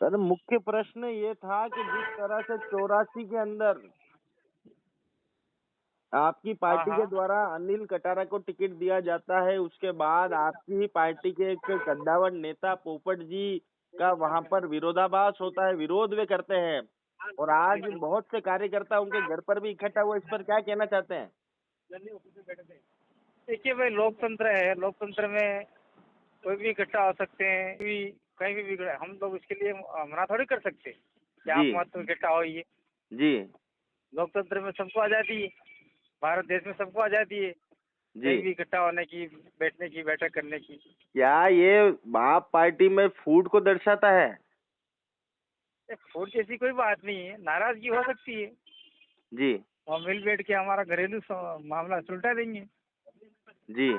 Sir मुख्य प्रश्न ये था कि जिस तरह से 84 के अंदर आपकी हाँ पार्टी के हाँ। द्वारा अनिल कटारा को टिकट दिया जाता है, उसके बाद आपकी ही पार्टी के एक कद्दावर नेता पोपट जी का वहां पर विरोधाभास होता है, विरोध वे करते हैं और आज बहुत से कार्यकर्ता उनके घर पर भी इकट्ठा हुए। इस पर क्या कहना चाहते हैं? देखिए भाई, लोकतंत्र है। लोकतंत्र में कोई भी इकट्ठा हो सकते हैं, कहीं भी बिगड़े, हम लोग इसके लिए मना थोड़ी कर सकते कि जी आप मत इकट्ठा होइए। जी लोकतंत्र में सबको आज़ादी है। भारत देश में सबको आज़ादी है जी। कहीं भी इकट्ठा होने की, बैठने की, बैठक करने की। क्या ये आप पार्टी में फूट को दर्शाता है? फूट जैसी कोई बात नहीं है, नाराजगी हो सकती है जी और मिल बैठ के हमारा घरेलू मामला सुलझा देंगे। जी।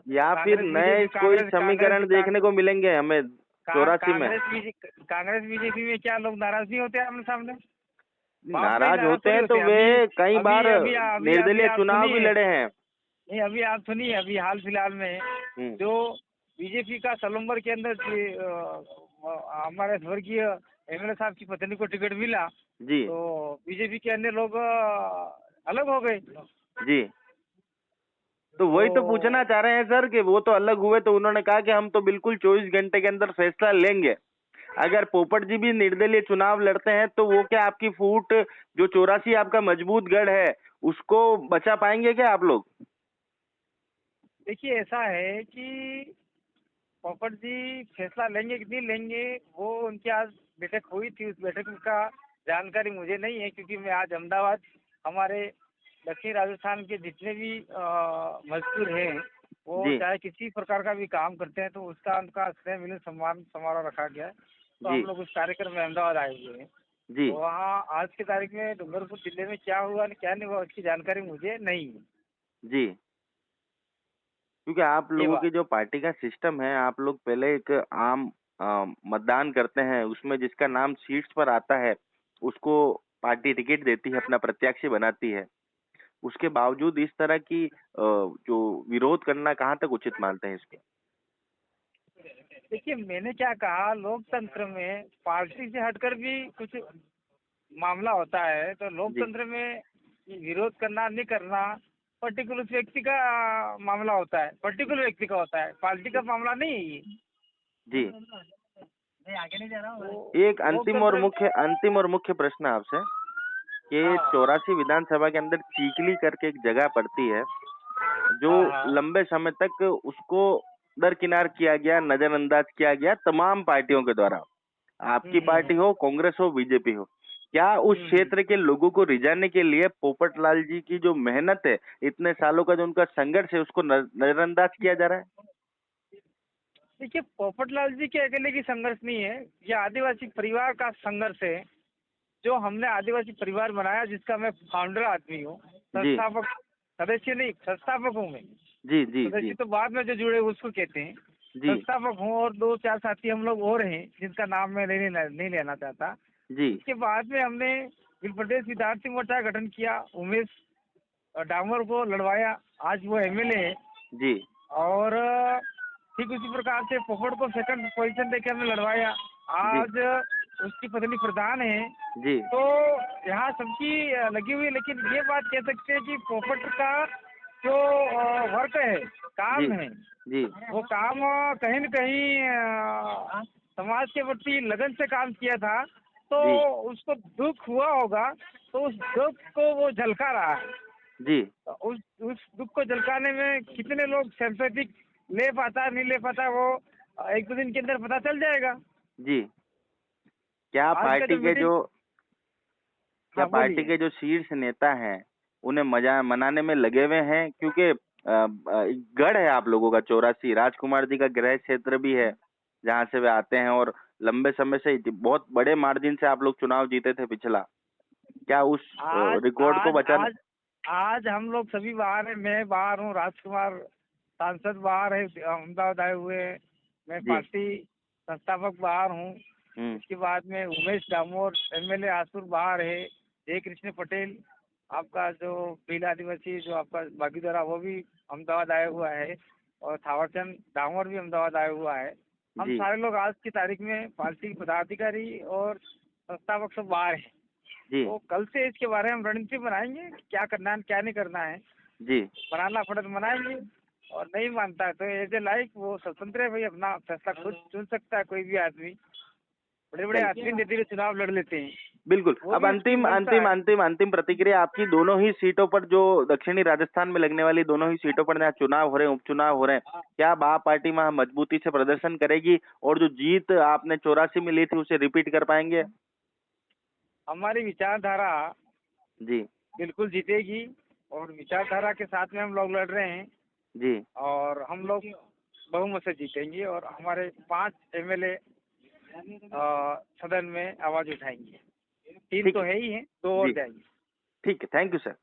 या फिर कांग्रेस नए बीजेपी, कोई कांग्रेस कांग्रेस समीकरण देखने को मिलेंगे हमें 84 में? कांग्रेस बीजेपी में क्या लोग नाराज नहीं होते आमने सामने? बाप भाई नाराज नाराज होते थोड़ी हैं तो होते हैं। वे अभी कई अभी बार अभी अभी अभी निर्दलीय आप चुनाव भी सुनिए। लड़े हैं। नहीं, अभी आप सुनिए, अभी हाल फिलहाल में हम्म। जो बीजेपी का सलम्बर के अंदर हमारे स्वर्गीय एमएलए साहब की पत्नी को टिकट मिला, जी तो बीजेपी के अन्य लोग अलग हो गए। जी। तो वही तो तो पूछना चाह रहे हैं सर कि वो तो अलग हुए, तो उन्होंने कहा कि हम तो बिल्कुल 24 घंटे के अंदर फैसला लेंगे। अगर पोपट जी भी निर्दलीय चुनाव लड़ते हैं तो वो क्या आपकी फूट जो 84 आपका मजबूत गढ़ है उसको बचा पाएंगे क्या आप लोग? देखिए, ऐसा है कि पोपट जी फैसला लेंगे कि नहीं लेंगे, वो उनकी आज बैठक हुई थी। उस बैठक का जानकारी मुझे नहीं है, क्योंकि मैं आज अहमदाबाद, हमारे दक्षिण राजस्थान के जितने भी मजदूर हैं, वो जी चाहे किसी प्रकार का भी काम करते हैं, तो उसका उनका स्नेह मिलन सम्मान समारोह रखा गया है। तो जी हम लोग उस कार्यक्रम में अहमदाबाद आए हुए हैं। जी तो वहाँ आज की तारीख में डूंगरपुर जिले में क्या हुआ क्या नहीं हुआ, उसकी जानकारी मुझे नहीं है। जी। क्योंकि आप ये लोगों बात। की जो पार्टी का सिस्टम है, आप लोग पहले एक आम मतदान करते हैं, उसमें जिसका नाम सीट्स पर आता है उसको पार्टी टिकट देती है, अपना प्रत्याशी बनाती है। उसके बावजूद इस तरह की जो विरोध करना कहाँ तक उचित मानते हैं इसको? देखिए, मैंने क्या कहा, लोकतंत्र में पार्टी से हटकर भी कुछ मामला होता है, तो जी लोकतंत्र में विरोध करना नहीं करना पर्टिकुलर व्यक्ति का मामला होता है, पर्टिकुलर व्यक्ति का होता है, पार्टी का मामला नहीं है ये। जी। मैं आगे नहीं जा रहा हूँ। एक तो लोकतंत्र। अंतिम और मुख्य प्रश्न आपसे कि हाँ 84 विधानसभा के अंदर चीखली करके एक जगह पड़ती है, जो हाँ हाँ। लंबे समय तक उसको दरकिनार किया गया, नजरअंदाज किया गया तमाम पार्टियों के द्वारा। आपकी पार्टी हम्म। हो, कांग्रेस हो, बीजेपी हो। क्या उस हम्म। क्षेत्र के लोगों को रिझाने के लिए पोपट लाल जी की जो मेहनत है, इतने सालों का जो उनका संघर्ष है, उसको नजरअंदाज किया जा रहा है? देखिए, पोपटलाल जी के अकेले की संघर्ष नहीं है, ये आदिवासी परिवार का संघर्ष है। जो हमने आदिवासी परिवार बनाया, जिसका मैं फाउंडर आदमी हूँ, जी संस्थापक, सदस्य नहीं, संस्थापक हूँ मैं। जी जी जी सदस्य तो बाद में जो जुड़े उसको कहते हैं। जी संस्थापक हूँ और दो चार साथी हम लोग और हैं, जिनका नाम मैं नहीं लेना चाहता। जी इसके बाद में हमने बिल प्रदेश विद्यार्थी मोर्चा का गठन किया, उमेश डामर को लड़वाया, आज वो एमएलए है। जी और ठीक उसी प्रकार से पोपट को सेकंड पोजीशन देके हमने लड़वाया, जी आज उसकी पत्नी प्रधान है। जी तो यहाँ सबकी लगी हुई है, लेकिन ये बात कह सकते हैं कि पोपट का जो वर्क है, जी काम है, जी वो काम कहीं न कहीं समाज के प्रति लगन से काम किया था। तो जी उसको दुख हुआ होगा, तो उस दुख को वो झलका रहा है। जी उस दुख को झलकाने में कितने लोग सिंपैथेटिक ले पाता नहीं ले पाता, वो एक दो दिन के अंदर पता चल जाएगा। जी। क्या आज का जो मीटिंग। हाँ, बोलिए। शीर्ष नेता हैं, उन्हें मजा मनाने में लगे हुए हैं? क्योंकि गढ़ है आप लोगों का 84, राजकुमार जी का गृह क्षेत्र भी है जहाँ से वे आते हैं, और लंबे समय से बहुत बड़े मार्जिन से आप लोग चुनाव जीते थे पिछला। क्या उस आज रिकॉर्ड को आज बचाने? आज आज हम लोग सभी बाहर हैं, मैं बाहर हूँ, राजकुमार सांसद बाहर है, अहमदाबाद आए हुए हैं, मैं जी पार्टी संस्थापक बाहर हूँ। हम्म इसके बाद में उमेश डामोर एमएलए आसुर बाहर है, जय कृष्ण पटेल आपका जो भील आदिवासी जो आपका भागीदारा, वो भी अहमदाबाद आया हुआ है, और थावरचंद डामोर भी अहमदाबाद आया हुआ है। हम जी सारे लोग आज की तारीख में पार्टी के पदाधिकारी और संस्थापक सब बाहर हैं। जी तो कल से इसके बारे में हम रणनीति बनाएंगे कि क्या करना है क्या नहीं करना है। जी बनाना पड़े तो बनाएंगे, और नहीं मानता है तो एज ए लाइक वो स्वतंत्र है भाई, अपना फैसला खुद चुन सकता है कोई भी आदमी। बड़े बड़े चलिए आदमी धीरे धीरे चुनाव लड़ लेते हैं, बिल्कुल। वो अब भी उसकी अंतिम मंशा अंतिम है। अंतिम अंतिम प्रतिक्रिया आपकी, दोनों ही सीटों पर जो दक्षिणी राजस्थान में लगने वाली दोनों ही सीटों पर जहाँ चुनाव हो रहे हैं, उपचुनाव हो रहे हैं, क्या अब आप पार्टी वहाँ मजबूती से प्रदर्शन करेगी और जो जीत आपने 84 में ली थी उसे रिपीट कर पाएंगे? हमारी विचारधारा जी बिल्कुल जीतेगी, और विचारधारा के साथ में हम लोग लड़ रहे हैं, जी और हम लोग बहुमत से जीतेंगे, और हमारे 5 एमएलए सदन में आवाज उठाएंगे। 3 ठीक तो है है ही हैं, 2 और जी जाएंगे। ठीक है, थैंक यू सर।